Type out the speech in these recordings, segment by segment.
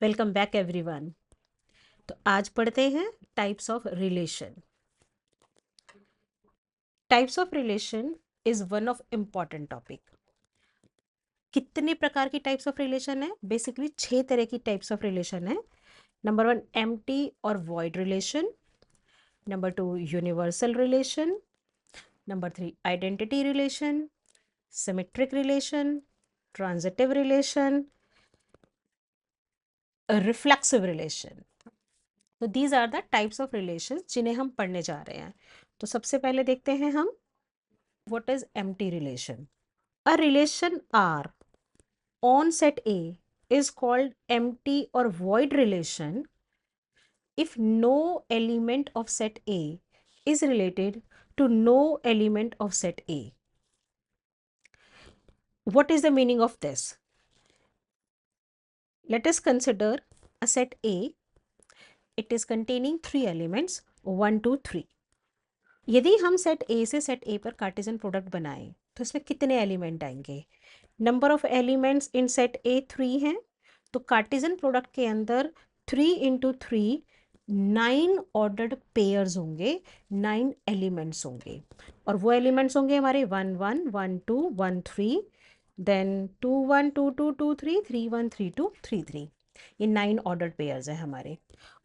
Welcome back everyone. तो आज पढ़ते हैं types of relation. Types of relation is one of important topic. कितने प्रकार की टाइप्स ऑफ रिलेशन है? बेसिकली 6 तरह की टाइप्स ऑफ रिलेशन है। नंबर 1 एम्प्टी और void relation. Number 2 universal relation. Number 3 identity relation, symmetric relation, transitive relation, reflexive relation. तो these are the types of relation जिन्हें हम पढ़ने जा रहे हैं। तो सबसे पहले देखते हैं हम what is empty relation. A relation R on set A is called empty or void relation if no element of set A is related to no element of set A. What is the meaning of this? Let us consider a set A. It is containing 3 elements 1, 2, 3. यदि हम set A से set A पर Cartesian product बनाएं तो इसमें कितने element आएंगे? Number of elements in set A 3 हैं, तो कार्टेशियन प्रोडक्ट के अंदर 3 इंटू 3 9 ऑर्डर्ड पेयर्स होंगे, 9 एलिमेंट्स होंगे। और वो एलिमेंट्स होंगे हमारे 1 1 1 2 1 3, देन 2 1 2 2 2 3 3 1 3 2 3 3। ये 9 ऑर्डर्ड पेयर्स हैं हमारे।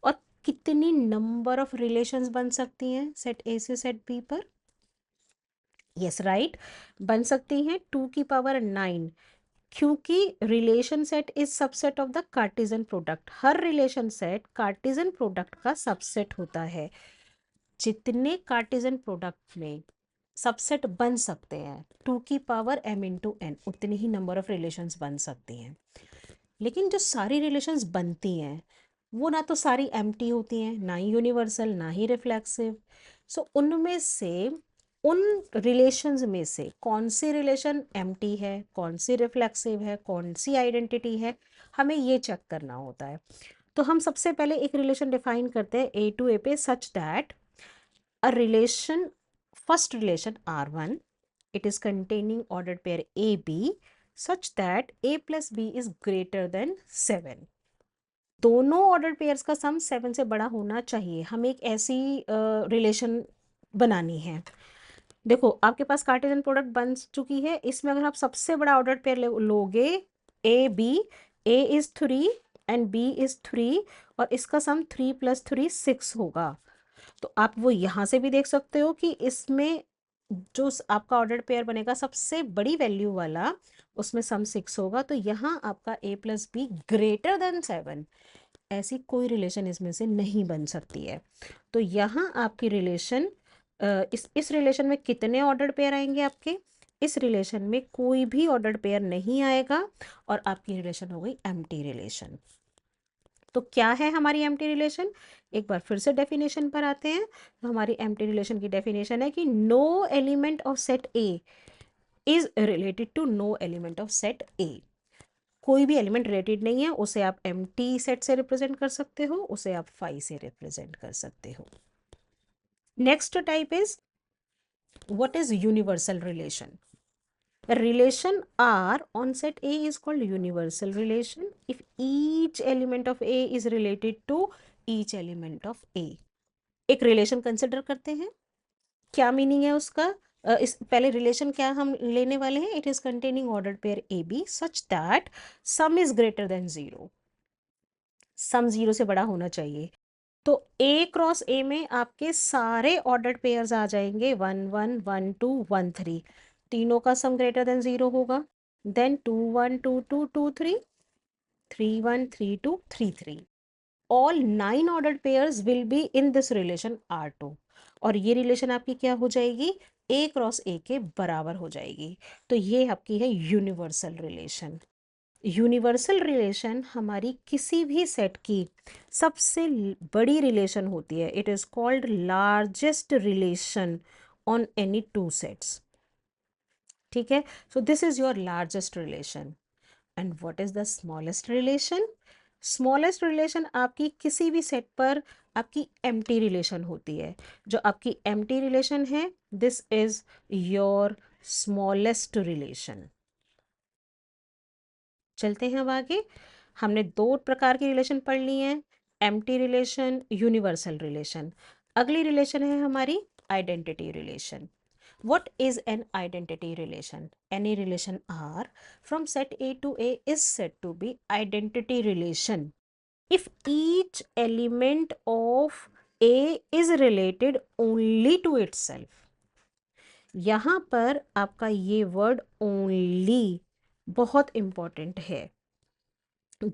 और कितनी नंबर ऑफ रिलेशंस बन सकती हैं सेट ए से सेट बी पर? यस राइट, बन सकती हैं 2 की पावर 9, क्योंकि relation set is subset of the Cartesian product. Her relation set Cartesian product का सबसेट होता है। जितने कार्टेशियन प्रोडक्ट में सबसेट बन सकते हैं 2 की पावर m इंटू n, उतनी ही नंबर ऑफ रिलेशंस बन सकती हैं। लेकिन जो सारी रिलेशंस बनती हैं वो ना तो सारी एम्प्टी होती हैं, ना ही यूनिवर्सल, ना ही रिफ्लेक्सिव। सो उनमें से उन रिलेशंस में से कौन सी रिलेशन एम्प्टी है, कौन सी रिफ्लेक्सिव है, कौन सी आइडेंटिटी है, हमें ये चेक करना होता है। तो हम सबसे पहले एक रिलेशन डिफाइन करते हैं ए टू ए पे such that a relation, first relation R1, it is containing ordered pair AB such that A plus B is greater than 7। दोनों ऑर्डर्ड पेयर्स का सम 7 से बड़ा होना चाहिए। हमें एक ऐसी रिलेशन बनानी है। देखो आपके पास कार्टेशियन प्रोडक्ट बन चुकी है, इसमें अगर आप सबसे बड़ा ऑर्डर्ड पेयर लोगे A B, A is 3 and B is 3, और इसका सम 3 + 3 6 होगा। तो आप वो यहाँ से भी देख सकते हो कि इसमें जो आपका ऑर्डर्ड पेयर बनेगा सबसे बड़ी वैल्यू वाला, उसमें सम 6 होगा। तो यहाँ आपका a + b ग्रेटर देन 7, ऐसी कोई रिलेशन इसमें से नहीं बन सकती है। तो यहाँ आपकी रिलेशन, इस रिलेशन में कितने ऑर्डर्ड पेयर आएंगे आपके? इस रिलेशन में कोई भी ऑर्डर्ड पेयर नहीं आएगा और आपकी रिलेशन हो गई एम्प्टी रिलेशन। तो क्या है हमारी एम्प्टी रिलेशन? एक बार फिर से डेफिनेशन पर आते हैं। तो हमारी एम्प्टी रिलेशन की डेफिनेशन है कि no element of set A is related to no element of set A. कोई भी एलिमेंट रिलेटेड नहीं है, उसे आप एम्प्टी सेट से रिप्रेजेंट कर सकते हो, उसे आप फाई से रिप्रेजेंट कर सकते हो। Next type is what is universal relation. Relation R on set A is called universal relation if each element of A is related to each element of A। एक रिलेशन कंसिडर करते हैं, क्या meaning है उसका? इस पहले relation क्या हम लेने वाले हैं? It is containing ordered pair A B such that sum is greater than 0। Sum 0 से बड़ा होना चाहिए। तो A क्रॉस A में आपके सारे ऑर्डर्ड पेयर्स आ जाएंगे 1 1 1 2 1 3, तीनों का सम ग्रेटर देन 0 होगा। Then 2 1 2 2 2 3 3 1 3 2 3 3, all 9 ordered pairs will be in this relation R2। और ये रिलेशन आपकी क्या हो जाएगी? A क्रॉस A के बराबर हो जाएगी। तो ये आपकी है यूनिवर्सल रिलेशन। यूनिवर्सल रिलेशन हमारी किसी भी सेट की सबसे बड़ी रिलेशन होती है। It is called largest relation on any 2 sets. ठीक है, so this is your largest relation. And what is the smallest relation? Smallest relation आपकी किसी भी सेट पर आपकी एम्प्टी रिलेशन होती है। जो आपकी एम्प्टी रिलेशन है, this is your smallest relation. चलते हैं अब आगे। हमने दो प्रकार की रिलेशन पढ़ ली हैं, एम्प्टी रिलेशन, यूनिवर्सल रिलेशन। अगली रिलेशन है हमारी identity relation. What is an identity relation? Any relation R from set A to A is said to be identity relation if each element of A is related only to itself. यहाँ पर आपका ये word only बहुत important है.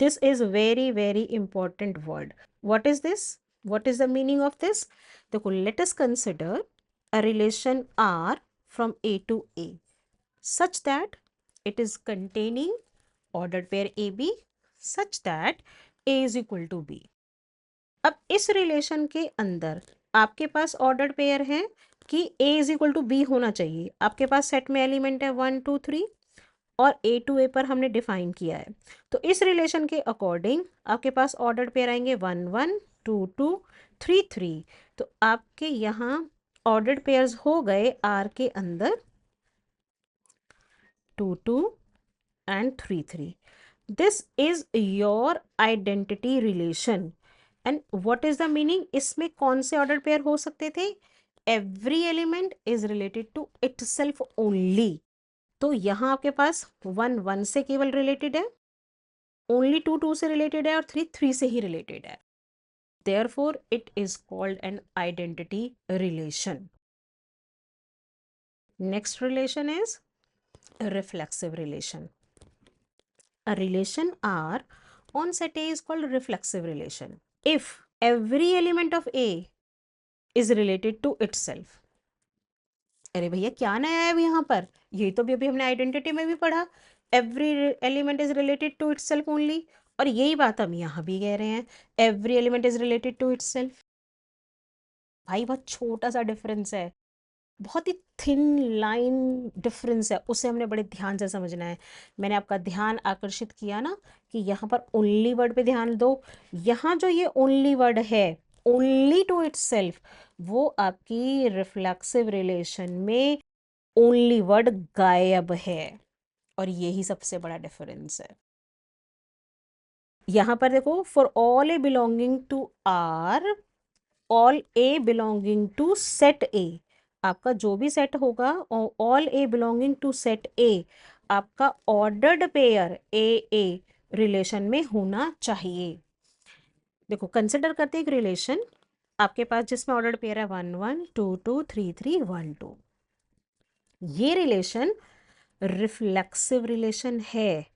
This is very very important word. What is this? What is the meaning of this? देखो, let us consider a relation R from A to A such that it is containing ordered pair AB such that A is equal to B. अब इस relation के अंदर आपके पास ordered pair है कि A is equal to B होना चाहिए. आपके पास सेट में एलिमेंट है 1 2 3 और A टू A पर हमने डिफाइन किया है. तो इस रिलेशन के अकॉर्डिंग आपके पास ऑर्डर्ड पेयर आएंगे 1 1 2 2 3 3. तो आपके यहाँ ऑर्डर्ड पेयर्स हो गए R के अंदर 2 2 and 3 3. This is your identity relation. And what is the meaning? इसमें कौन से ऑर्डर पेयर हो सकते थे? Every element is related to itself only. तो यहाँ आपके पास 1 1 से केवल रिलेटेड है, ओनली 2 2 से रिलेटेड है और 3 3 से ही रिलेटेड है. Therefore, it is called an identity relation. Next relation is a reflexive relation. A relation R on set A is called reflexive relation. If every element of A is related to itself. अरे भैया क्या नया है अभी यहाँ पर? ये तो भी अभी हमने आइडेंटिटी में भी पढ़ा. Every element is related to itself only. और यही बात हम यहाँ भी कह रहे हैं, every element is related to itself. भाई बहुत छोटा सा डिफरेंस है, बहुत ही थिन लाइन डिफरेंस है, उसे हमने बड़े ध्यान से समझना है. मैंने आपका ध्यान आकर्षित किया ना कि यहाँ पर ओनली वर्ड पे ध्यान दो. यहाँ जो ये ओनली वर्ड है, ओनली टू इटसेल्फ, वो आपकी रिफ्लेक्सिव रिलेशन में ओनली वर्ड गायब है. और यही सबसे बड़ा डिफरेंस है. यहाँ पर देखो, for all A belonging to R, all A belonging to set A, आपका जो भी सेट होगा, all A belonging to set A, आपका ordered pair A A relation में होना चाहिए. देखो, कंसिडर करते हैं एक रिलेशन आपके पास जिसमें ऑर्डर्ड पेयर है 1 1 2 2 3 3 1 2. ये रिलेशन रिफ्लेक्सिव रिलेशन है,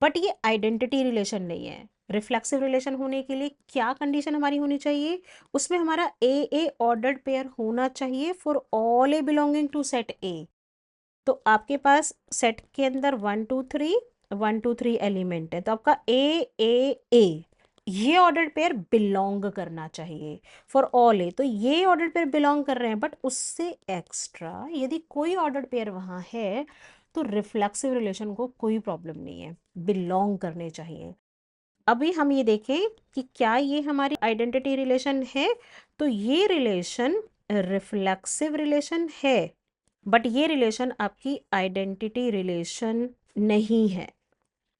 बट ये आइडेंटिटी रिलेशन नहीं है. रिफ्लेक्सिव रिलेशन होने के लिए क्या कंडीशन हमारी होनी चाहिए? उसमें हमारा ए ऑर्डर्ड पेयर होना चाहिए for all A belonging to set A. तो आपके पास सेट के अंदर 1 2 3 1 2 3 एलिमेंट है, तो आपका ए ये ऑर्डर्ड पेयर बिलोंग करना चाहिए फॉर ऑल ए. तो ये ऑर्डर्ड पेयर बिलोंग कर रहे हैं, बट उससे एक्स्ट्रा यदि कोई ऑर्डर्ड पेयर वहाँ है तो रिफ्लेक्सिव रिलेशन को कोई प्रॉब्लम नहीं है, बिलोंग करने चाहिए. अभी हम ये देखें कि क्या ये हमारी आइडेंटिटी रिलेशन है. तो ये रिलेशन रिफ्लेक्सिव रिलेशन है, बट ये रिलेशन आपकी आइडेंटिटी रिलेशन नहीं है.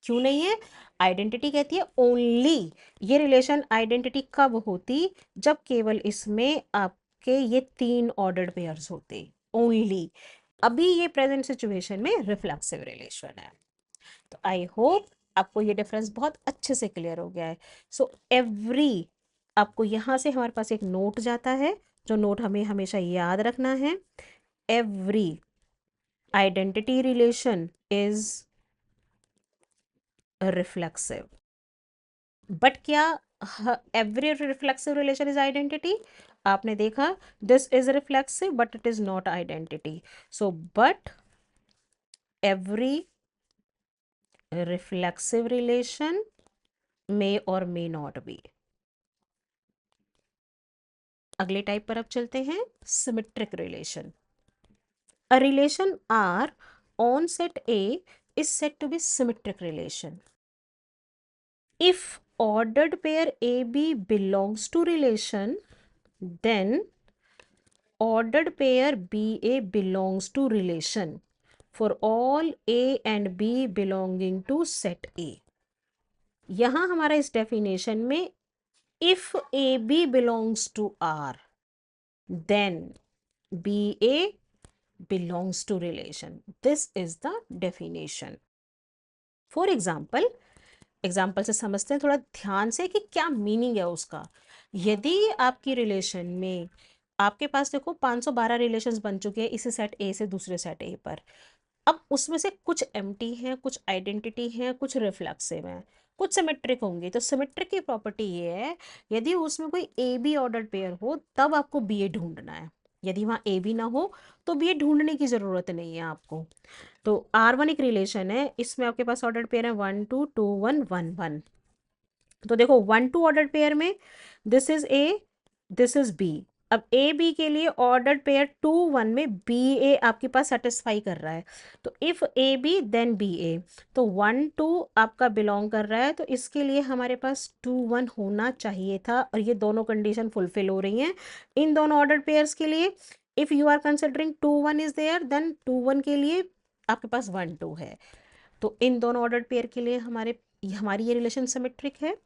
क्यों नहीं है? आइडेंटिटी कहती है ओनली. ये रिलेशन आइडेंटिटी कब होती? जब केवल इसमें आपके ये 3 ऑर्डर्ड पेयर्स होते, ओनली. अभी ये प्रेजेंट सिचुएशन में रिफ्लेक्सिव रिलेशन है. तो आई होप आपको ये डिफरेंस बहुत अच्छे से क्लियर हो गया है. सो एवरी, आपको यहाँ से हमारे पास एक नोट जाता है, जो नोट हमें हमेशा याद रखना है. Every identity relation is reflexive. But क्या every reflexive relation is identity? आपने देखा, this is reflexive but it is not identity. So but every reflexive relation may or may not be. अगले टाइप पर अब चलते हैं, symmetric relation. A relation R on set A is said to be symmetric relation if ordered pair AB belongs to relation, then ordered pair BA belongs to relation for all A and B belonging to set A. यहाँ हमारा इस definition में if A B belongs to R then B A belongs to relation. This is the definition. For example, example से समझते हैं थोड़ा ध्यान से कि क्या मीनिंग है उसका. यदि आपकी रिलेशन में आपके पास देखो 512 रिलेशंस बन चुके हैं इसी सेट ए से दूसरे सेट ए पर. अब उसमें से कुछ एम्प्टी हैं, कुछ आइडेंटिटी हैं, कुछ रिफ्लेक्सिव हैं, कुछ सिमेट्रिक होंगे. तो सिमेट्रिक की प्रॉपर्टी ये है, यदि उसमें कोई ए बी ऑर्डर पेयर हो तब आपको बी ए ढूंढना है. यदि वहाँ ए बी ना हो तो बी ए ढूंढने की जरूरत नहीं है आपको. तो R1 एक रिलेशन है, इसमें आपके पास ऑर्डर पेयर है 1 2 2 1 1 1. तो देखो 1 2 ऑर्डर पेयर में this is A, this is B. अब ए बी के लिए ऑर्डर पेयर 2 1 में बी ए आपके पास सेटिस्फाई कर रहा है. तो if A B then B A. तो 1 2 आपका बिलोंग कर रहा है, तो इसके लिए हमारे पास 2 1 होना चाहिए था, और ये दोनों कंडीशन फुलफिल हो रही हैं इन दोनों ऑर्डर पेयर्स के लिए. If you are considering 2 1 is there, then 2 1 के लिए आपके पास 1 2 है. तो इन दोनों ऑर्डर पेयर के लिए हमारी ये रिलेशन सिमेट्रिक है.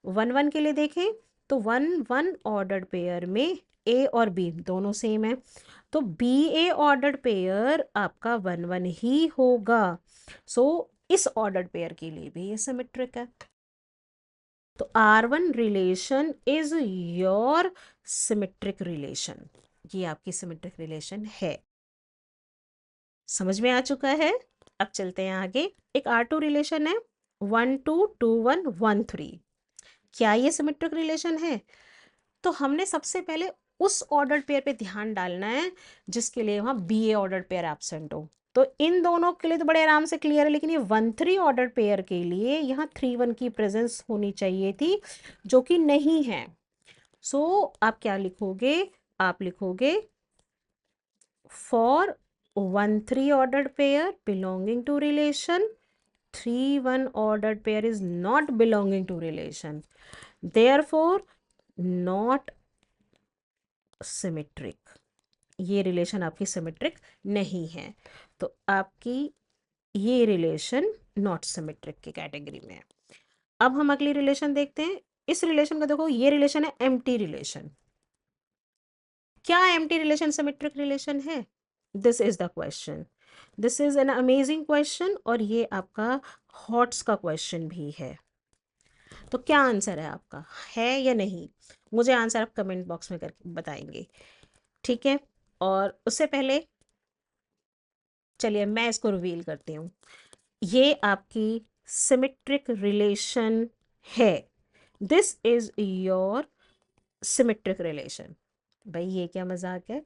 1 1 के लिए देखें तो 1 1 ऑर्डर पेयर में ए और बी दोनों सेम है, तो बी ए ऑर्डर पेयर आपका 1 1 ही होगा. सो इस ऑर्डर पेयर के लिए भी ये सिमेट्रिक है. तो R1 relation is your symmetric relation. ये आपकी सिमेट्रिक रिलेशन है. समझ में आ चुका है. अब चलते हैं आगे. एक R2 रिलेशन है 1 2 2 1 1 3. क्या ये सिमेट्रिक रिलेशन है? तो हमने सबसे पहले उस ऑर्डर पेयर पे ध्यान डालना है जिसके लिए वहां बी ए ऑर्डर पेयर एब्सेंट हो. तो इन दोनों के लिए तो बड़े आराम से क्लियर है, लेकिन ये 1 3 ऑर्डर पेयर के लिए यहाँ 3 1 की प्रेजेंस होनी चाहिए थी, जो कि नहीं है. सो आप क्या लिखोगे? आप लिखोगे for 1 3 ordered pair belonging to relation, 3 1 ordered pair is not belonging to relation, therefore not symmetric. ये रिलेशन आपकी सिमेट्रिक नहीं है, तो आपकी ये रिलेशन नॉट सिमेट्रिक की कैटेगरी में है. अब हम अगली रिलेशन देखते हैं. इस रिलेशन का देखो, ये रिलेशन है एम्प्टी रिलेशन. क्या एम्प्टी रिलेशन सिमेट्रिक रिलेशन है? This is the question. This is an amazing question, और ये आपका हॉट्स का क्वेश्चन भी है. तो क्या आंसर है आपका, है या नहीं? मुझे आंसर आप कमेंट बॉक्स में करके बताएंगे, ठीक है. और उससे पहले चलिए मैं इसको रिवील करती हूँ. ये आपकी सिमेट्रिक रिलेशन है. This is your symmetric relation. भाई ये क्या मजाक है?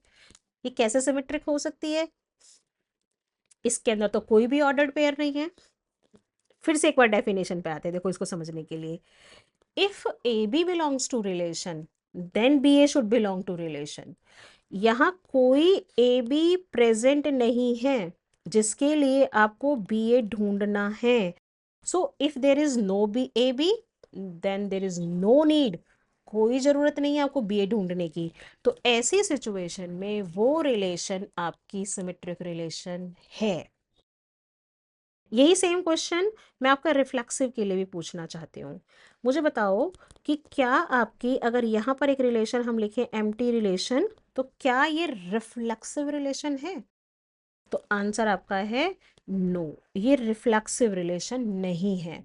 ये कैसे सिमेट्रिक हो सकती है? इसके अंदर तो कोई भी ऑर्डर्ड पेयर नहीं है. फिर से एक बार डेफिनेशन पे आते हैं, देखो इसको समझने के लिए. If A B belongs to relation then B A should belong to relation. यहाँ कोई ए बी प्रेजेंट नहीं है जिसके लिए आपको बी ए ढूंढना है. So if there is no B A B then there is no need, कोई जरूरत नहीं है आपको बी ए ढूंढने की. तो ऐसी सिचुएशन में वो रिलेशन आपकी सिमेट्रिक रिलेशन है. यही सेम क्वेश्चन मैं आपका रिफ्लेक्सिव के लिए भी पूछना चाहती हूँ. मुझे बताओ कि क्या आपकी, अगर यहाँ पर एक रिलेशन हम लिखें एम्प्टी रिलेशन, तो क्या ये रिफ्लेक्सिव रिलेशन है? तो आंसर आपका है नो, ये रिफ्लेक्सिव रिलेशन नहीं है.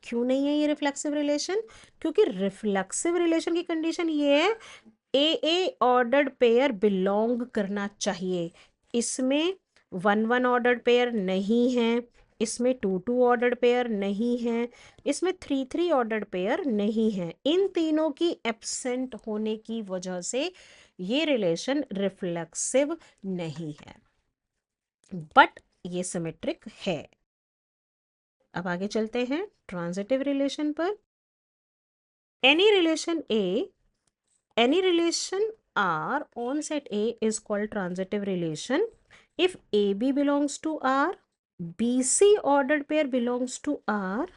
क्यों नहीं है ये रिफ्लेक्सिव रिलेशन? क्योंकि रिफ्लेक्सिव रिलेशन की कंडीशन ये है, ए ऑर्डर्ड पेयर बिलोंग करना चाहिए. इसमें 1 1 ऑर्डर्ड पेयर नहीं है, इसमें 2 2 ऑर्डर्ड पेयर नहीं है, इसमें 3 3 ऑर्डर्ड पेयर नहीं है. इन तीनों की एब्सेंट होने की वजह से ये रिलेशन रिफ्लेक्सिव नहीं है, बट ये सिमेट्रिक है. अब आगे चलते हैं ट्रांजिटिव रिलेशन पर. Any relation A, any relation R on set A is called transitive relation if AB belongs to R, BC ordered pair belongs to R,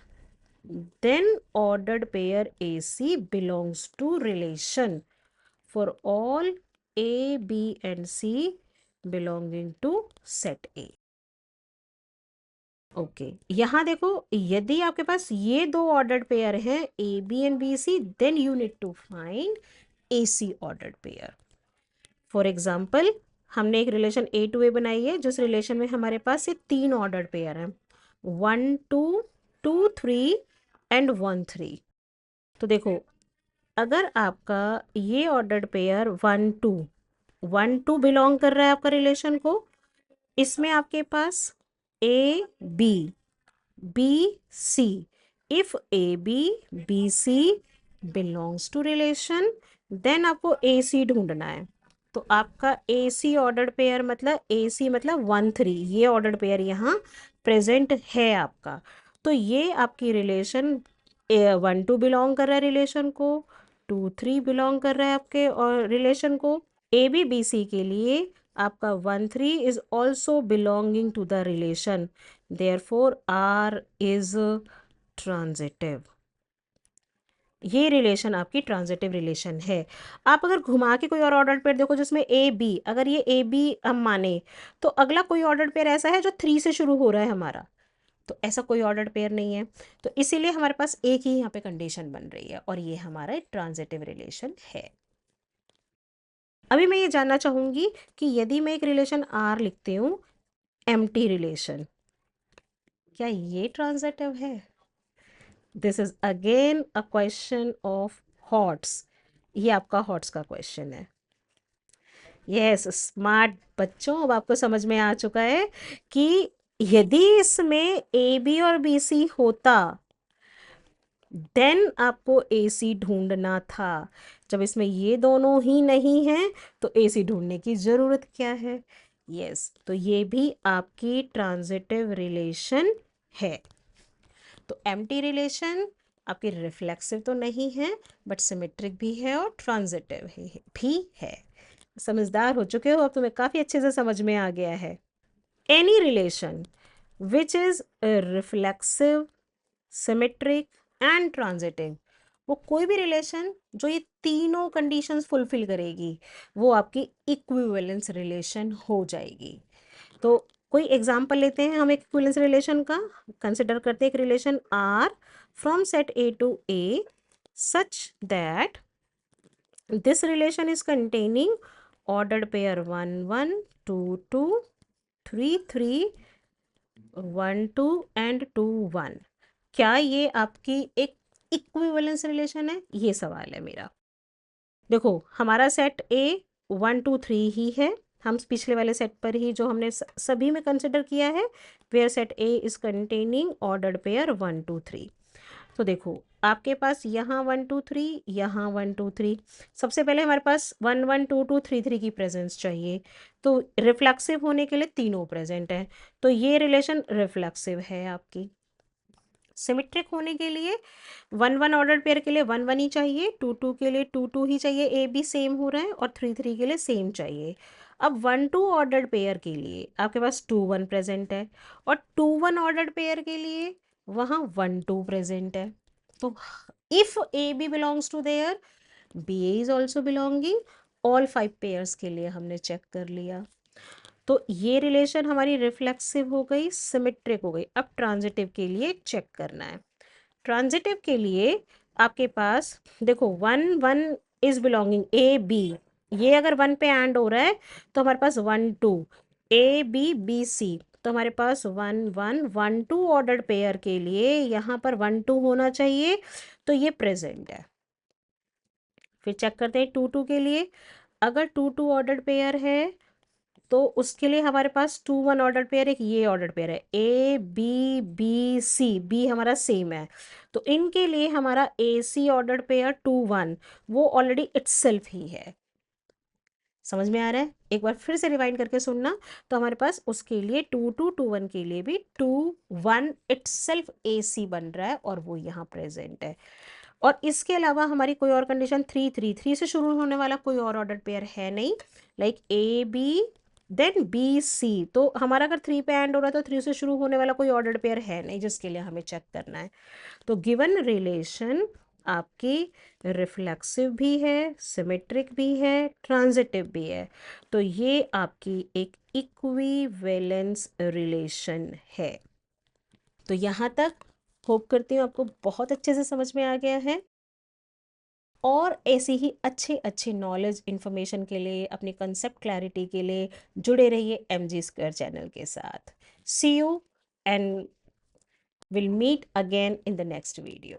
then ordered pair AC belongs to relation for all A, B and C belonging to set A. Okay, यहाँ देखो, यदि आपके पास ये दो ordered pair है A B and B C, then you need to find A C ordered pair. For example, हमने एक relation A to ए बनाई है, जिस रिलेशन में हमारे पास ये तीन ऑर्डर्ड पेयर हैं, 1 2, 2 3 एंड 1 3। तो देखो, अगर आपका ये ऑर्डर्ड पेयर 1 2 बिलोंग कर रहा है आपका रिलेशन को, इसमें आपके पास A B B C, if A B B C belongs to relation, then आपको ए सी ढूंढना है। तो आपका ए सी ऑर्डर्ड पेयर मतलब ए सी मतलब 1 3, ये ऑर्डर्ड पेयर यहाँ प्रेजेंट है आपका। तो ये आपकी रिलेशन 1 2 बिलोंग कर रहा है रिलेशन को, 2 3 बिलोंग कर रहा है आपके और रिलेशन को। ए बी बी सी के लिए आपका 1 3 is also belonging to the relation, therefore R is transitive. ये रिलेशन आपकी ट्रांजिटिव रिलेशन है। आप अगर घुमा के कोई और ऑर्डर्ड पेयर देखो जिसमें ए बी, अगर ये ए बी हम माने, तो अगला कोई ऑर्डर्ड पेयर ऐसा है जो 3 से शुरू हो रहा है हमारा, तो ऐसा कोई ऑर्डर्ड पेयर नहीं है। तो इसीलिए हमारे पास एक ही यहाँ पे कंडीशन बन रही है और ये हमारा एक ट्रांजिटिव रिलेशन है। अभी मैं ये जानना चाहूंगी कि यदि मैं एक रिलेशन आर लिखती हूँ, एम्प्टी रिलेशन, क्या ये ट्रांजिटिव है? This is again a question of hots. ये आपका हॉट्स का क्वेश्चन है। यस, स्मार्ट बच्चों, अब आपको समझ में आ चुका है कि यदि इसमें ए बी और बी सी होता, देन आपको ए सी ढूंढना था। जब इसमें ये दोनों ही नहीं हैं, तो ए सी ढूंढने की ज़रूरत क्या है? यस, तो ये भी आपकी ट्रांजिटिव रिलेशन है। तो एम्प्टी रिलेशन आपकी रिफ्लेक्सिव तो नहीं है, बट सिमेट्रिक भी है और ट्रांजिटिव भी है। समझदार हो चुके हो, अब तुम्हें काफ़ी अच्छे से समझ में आ गया है। Any relation which is reflexive, symmetric and transitive, वो कोई भी रिलेशन जो ये तीनों कंडीशंस फुलफिल करेगी, वो आपकी इक्विवेलेंस रिलेशन हो जाएगी। तो कोई एग्जांपल लेते हैं हम एक इक्विवेलेंस रिलेशन का। कंसिडर करते हैं एक relation R from set A to A such that this relation is containing ordered pair 1 1 2 2 3 3 1 2 and 2 1। क्या ये आपकी एक इक्विवेलेंस रिलेशन है? ये सवाल है मेरा। देखो, हमारा सेट ए 1 2 3 ही है। हम पिछले वाले सेट पर ही जो हमने सभी में कंसिडर किया है, where set A is containing ordered pair 1 2 3। तो देखो, आपके पास यहाँ 1 2 3, यहाँ 1 2 3। सबसे पहले हमारे पास 1 1 2 2 3 3 की प्रेजेंस चाहिए। तो रिफ्लेक्सिव होने के लिए तीनों प्रेजेंट है, तो ये रिलेशन रिफ्लेक्सिव है आपकी। सिमेट्रिक होने के लिए 1 1 ऑर्डर पेयर के लिए 1 1 ही चाहिए, 2 2 के लिए 2 2 ही चाहिए, ए बी सेम हो रहा है, और 3 3 के लिए सेम चाहिए। अब 1 2 ऑर्डर्ड पेयर के लिए आपके पास 2 1 प्रेजेंट है, और 2 1 ऑर्डर्ड पेयर के लिए वहाँ 1 2 प्रेजेंट है। तो if A B belongs to there, B A is also belonging. All 5 pairs के लिए हमने चेक कर लिया। तो ये रिलेशन हमारी रिफ्लेक्सिव हो गई, सिमेट्रिक हो गई। अब ट्रांजिटिव के लिए चेक करना है। ट्रांजिटिव के लिए आपके पास देखो 1 1 इज बिलोंगिंग ए बी, ये अगर 1 पे एंड हो रहा है तो हमारे पास 1 2, ए बी बी सी, तो हमारे पास 1 1 1 2 ऑर्डर्ड पेयर के लिए यहाँ पर 1 2 होना चाहिए, तो ये प्रेजेंट है। फिर चेक करते हैं 2 2 के लिए। अगर 2 2 ऑर्डर्ड पेयर है, तो उसके लिए हमारे पास 2 1 ऑर्डर पेयर, एक ये ऑर्डर पेयर है, A B B C, B हमारा सेम है, तो इनके लिए हमारा ए सी ऑर्डर पेयर 2 1 वो ऑलरेडी इटसेल्फ ही है। समझ में आ रहा है? एक बार फिर से रिवाइंड करके सुनना। तो हमारे पास उसके लिए 2 2 2 1 के लिए भी 2 1 इटसेल्फ ए सी बन रहा है, और वो यहाँ प्रेजेंट है। और इसके अलावा हमारी कोई और कंडीशन 3 से शुरू होने वाला कोई और ऑर्डर पेयर है नहीं, like A B then B C. तो हमारा अगर 3 पे एंड हो रहा है, तो 3 से शुरू होने वाला कोई ऑर्डर पेयर है नहीं जिसके लिए हमें चेक करना है। तो गिवन रिलेशन आपकी रिफ्लेक्सिव भी है, सिमेट्रिक भी है, ट्रांजिटिव भी है। तो ये आपकी एक इक्विवेलेंस रिलेशन है। तो यहाँ तक होप करती हूँ आपको बहुत अच्छे से समझ में आ गया है। और ऐसी ही अच्छे अच्छे नॉलेज इन्फॉर्मेशन के लिए, अपनी कंसेप्ट क्लैरिटी के लिए जुड़े रहिए MG स्क्वायर चैनल के साथ। See you and will meet again in the next video.